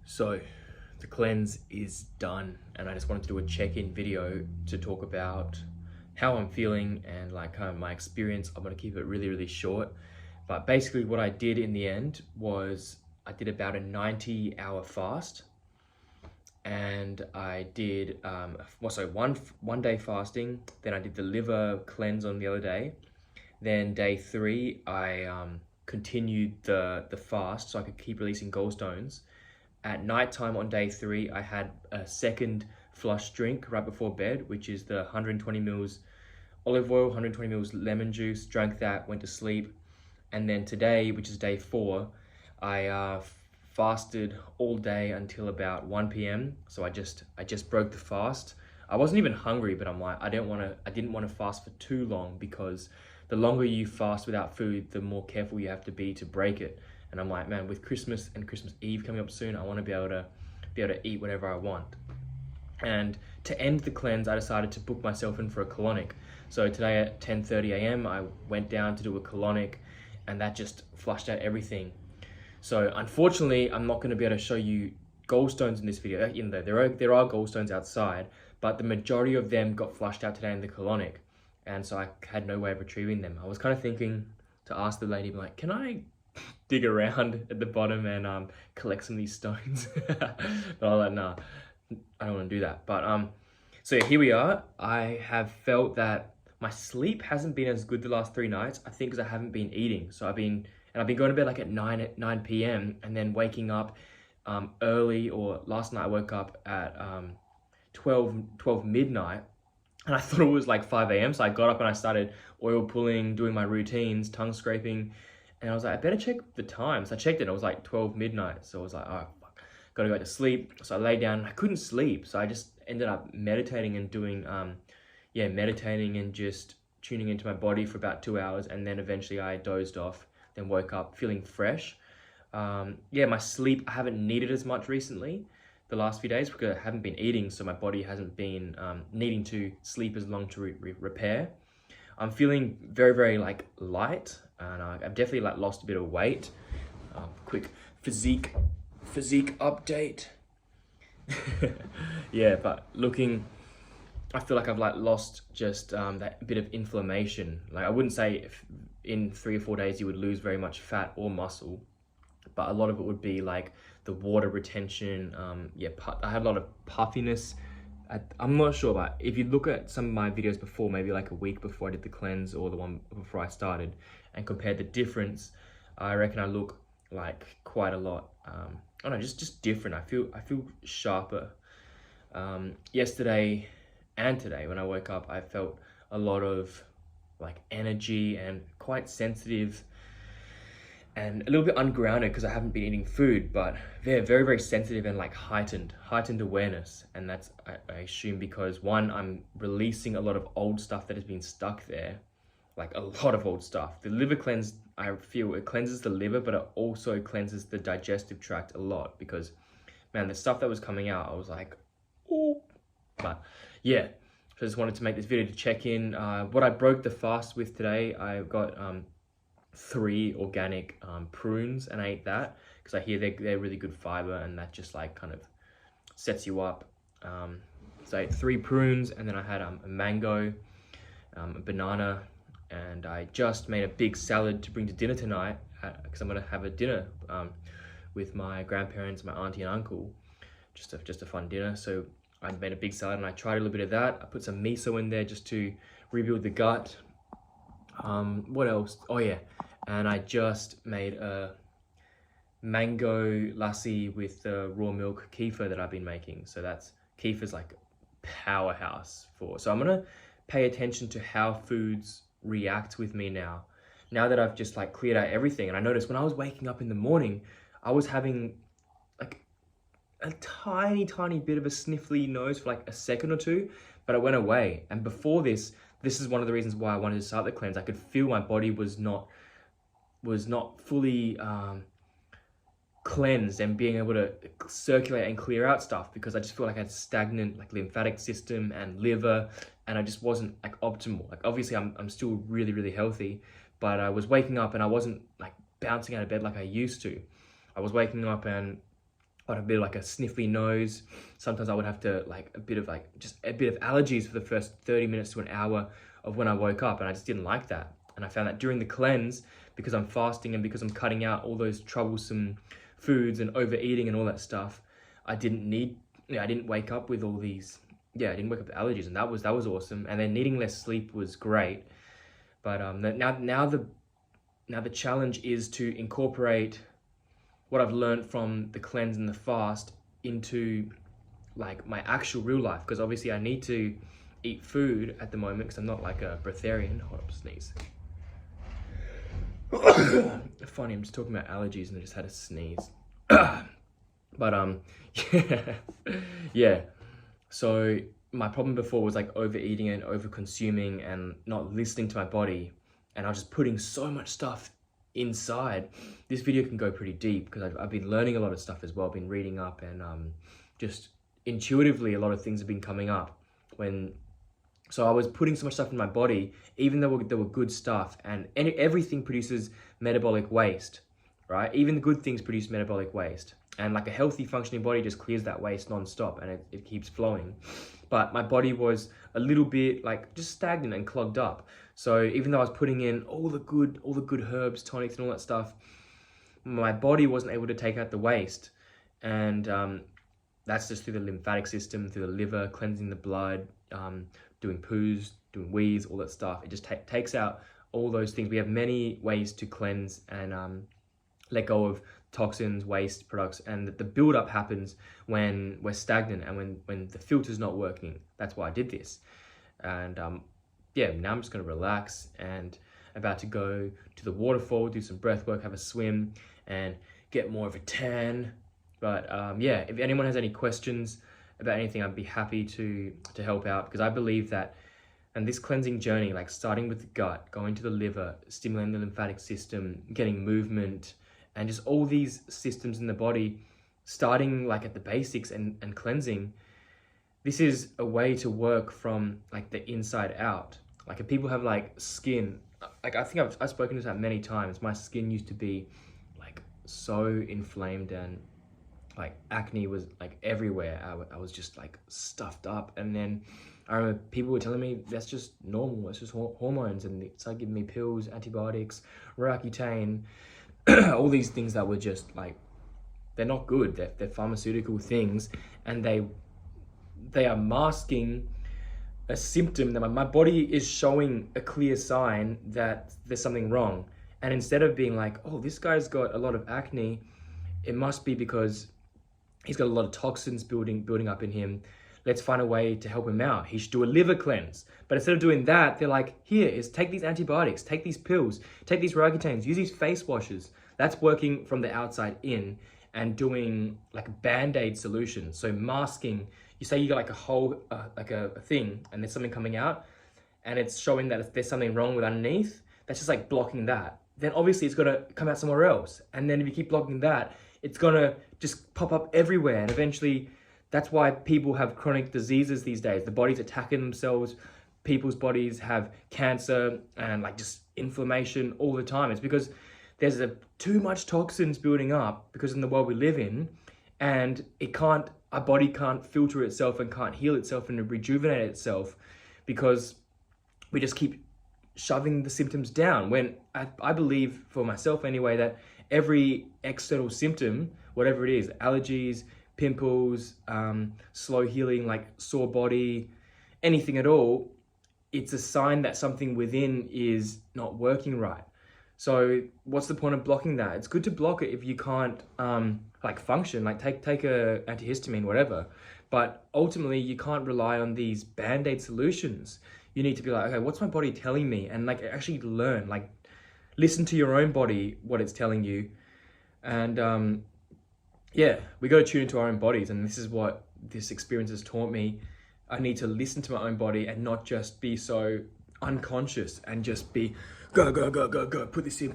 So the cleanse is done, and I just wanted to do a check-in video to talk about how I'm feeling and like kind of my experience. I'm gonna keep it really short, but basically what I did in the end was I did about a 90-hour fast, and I did one day fasting. Then I did the liver cleanse on the other day. Then day 3 I continued the fast so I could keep releasing gallstones. At nighttime on day 3, I had a second flush drink right before bed, which is the 120 mils olive oil, 120 mils lemon juice. Drank that, went to sleep. And then today, which is day 4, I fasted all day until about 1 p.m. So I just broke the fast. I wasn't even hungry, but I'm like, I didn't want to fast for too long, because the longer you fast without food, the more careful you have to be to break it. And I'm like, man, with Christmas and Christmas Eve coming up soon, I want to be able to eat whatever I want. And to end the cleanse, I decided to book myself in for a colonic. So today at 10:30 a.m., I went down to do a colonic, and that just flushed out everything. So unfortunately, I'm not going to be able to show you gallstones in this video. Even though there are gallstones outside, but the majority of them got flushed out today in the colonic, and so I had no way of retrieving them. I was kind of thinking to ask the lady, like, can I dig around at the bottom and collect some of these stones? But I was like, nah, I don't want to do that. But so yeah, here we are. I have felt that my sleep hasn't been as good the last 3 nights. I think because I haven't been eating. So I've been going to bed like at 9 p.m. and then waking up early. Or last night I woke up at 12 midnight, and I thought it was like 5 a.m. So I got up and I started oil pulling, doing my routines, tongue scraping. And I was like, I better check the time. So I checked it, and it was like 12 midnight. So I was like, oh, fuck, gotta go to sleep. So I lay down, and I couldn't sleep. So I just ended up meditating and doing, meditating and just tuning into my body for about 2 hours. And then eventually I dozed off, then woke up feeling fresh. My sleep, I haven't needed as much recently, the last few days, because I haven't been eating. So my body hasn't been needing to sleep as long to repair. I'm feeling very like light, and I've definitely like lost a bit of weight. Quick physique update. Yeah, but I feel like I've like lost just that bit of inflammation. Like, I wouldn't say if in 3 or 4 days you would lose very much fat or muscle, but a lot of it would be like the water retention. I had a lot of puffiness. I'm not sure, but if you look at some of my videos before, maybe like a week before I did the cleanse or the one before I started, and compare the difference, I reckon I look like quite a lot. I don't know, just different. I feel sharper. Yesterday and today when I woke up, I felt a lot of like energy and quite sensitive and a little bit ungrounded, because I haven't been eating food, but they're very sensitive and like heightened awareness. And that's, I assume, because one, I'm releasing a lot of old stuff that has been stuck there, like a lot of old stuff. The liver cleanse, I feel it cleanses the liver, but it also cleanses the digestive tract a lot, because man, the stuff that was coming out, I was like, oh. But yeah, so I just wanted to make this video to check in. What I broke the fast with today, I got 3 organic prunes, and I ate that because I hear they're really good fiber, and that just like kind of sets you up. So I ate 3 prunes, and then I had a mango, a banana, and I just made a big salad to bring to dinner tonight, because I'm gonna have a dinner with my grandparents, my auntie and uncle, just a fun dinner. So I made a big salad, and I tried a little bit of that. I put some miso in there just to rebuild the gut. What else? Oh yeah, and I just made a mango lassi with the raw milk kefir that I've been making. So kefir's like powerhouse so I'm gonna pay attention to how foods react with me now that I've just like cleared out everything. And I noticed when I was waking up in the morning, I was having like a tiny bit of a sniffly nose for like a second or two, but it went away. And before this is one of the reasons why I wanted to start the cleanse. I could feel my body was not fully cleansed and being able to circulate and clear out stuff, because I just feel like I had stagnant like lymphatic system and liver, and I just wasn't like optimal. Like, obviously I'm still really healthy, but I was waking up and I wasn't like bouncing out of bed like I used to. I was waking up and I'd have a bit of like a sniffly nose. Sometimes I would have to just a bit of allergies for the first 30 minutes to an hour of when I woke up, and I just didn't like that. And I found that during the cleanse, because I'm fasting and because I'm cutting out all those troublesome foods and overeating and all that stuff, I didn't wake up with all these, I didn't wake up with allergies, and that was awesome. And then needing less sleep was great. But now the challenge is to incorporate what I've learned from the cleanse and the fast into like my actual real life, because obviously I need to eat food at the moment because I'm not like a breatharian. Hold up, sneeze. Funny, I'm just talking about allergies and I just had a sneeze. But yeah. So my problem before was like overeating and over consuming and not listening to my body, and I was just putting so much stuff inside. This video can go pretty deep because I've been learning a lot of stuff as well. I've been reading up, and just intuitively a lot of things have been coming up so I was putting so much stuff in my body, even though there were good stuff, and everything produces metabolic waste, right? Even the good things produce metabolic waste, and like a healthy functioning body just clears that waste non-stop, and it keeps flowing. But my body was a little bit like just stagnant and clogged up. So even though I was putting in all the good herbs, tonics and all that stuff, my body wasn't able to take out the waste. And that's just through the lymphatic system, through the liver, cleansing the blood, doing poos, doing wheeze, all that stuff. It just takes out all those things. We have many ways to cleanse and let go of toxins, waste products, and the buildup happens when we're stagnant and when the filter's not working. That's why I did this. And now I'm just gonna relax and about to go to the waterfall, do some breath work, have a swim, and get more of a tan. But if anyone has any questions about anything, I'd be happy to help out, because I believe that, and this cleansing journey, like starting with the gut, going to the liver, stimulating the lymphatic system, getting movement, and just all these systems in the body, starting like at the basics and cleansing, this is a way to work from like the inside out. Like if people have like skin, like I think I've spoken to that many times, my skin used to be like so inflamed, and like acne was like everywhere. I was just like stuffed up. And then I remember people were telling me that's just normal, it's just hormones, and they started giving me pills, antibiotics, Roaccutane, all these things that were just like, they're not good, they're pharmaceutical things, and they are masking a symptom that my body is showing a clear sign that there's something wrong. And instead of being like, oh, this guy's got a lot of acne, it must be because he's got a lot of toxins building up in him. Let's find a way to help him out. He should do a liver cleanse. But instead of doing that, they're like, take these antibiotics, take these pills, take these Roaccutanes, use these face washes. That's working from the outside in and doing like a Band-Aid solution. So masking, you say you got like a hole, like a thing, and there's something coming out, and it's showing that if there's something wrong with underneath, that's just like blocking that. Then obviously it's gonna come out somewhere else. And then if you keep blocking that, it's gonna just pop up everywhere. And eventually, that's why people have chronic diseases these days. The body's attacking themselves. People's bodies have cancer and like just inflammation all the time. It's because there's too much toxins building up, because in the world we live in, and our body can't filter itself and can't heal itself and rejuvenate itself, because we just keep shoving the symptoms down. When I believe, for myself anyway, that every external symptom, whatever it is, allergies, pimples, slow healing, like sore body, anything at all, it's a sign that something within is not working right. So what's the point of blocking that? It's good to block it if you can't like function, like take a antihistamine, whatever. But ultimately you can't rely on these Band-Aid solutions. You need to be like, okay, what's my body telling me? And like actually learn, like listen to your own body, what it's telling you. And we got to tune into our own bodies. And this is what this experience has taught me. I need to listen to my own body and not just be so unconscious and just be go, put this in.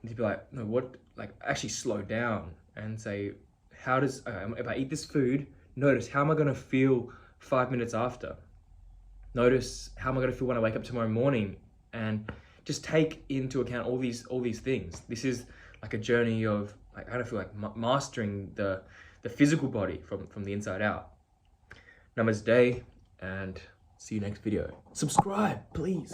And to be like, no, what, like actually slow down and say, if I eat this food, notice how am I going to feel 5 minutes after? Notice how am I going to feel when I wake up tomorrow morning? And just take into account all these things. This is like a journey of I kind of feel like mastering the physical body from the inside out. Namaste, and see you next video. Subscribe, please.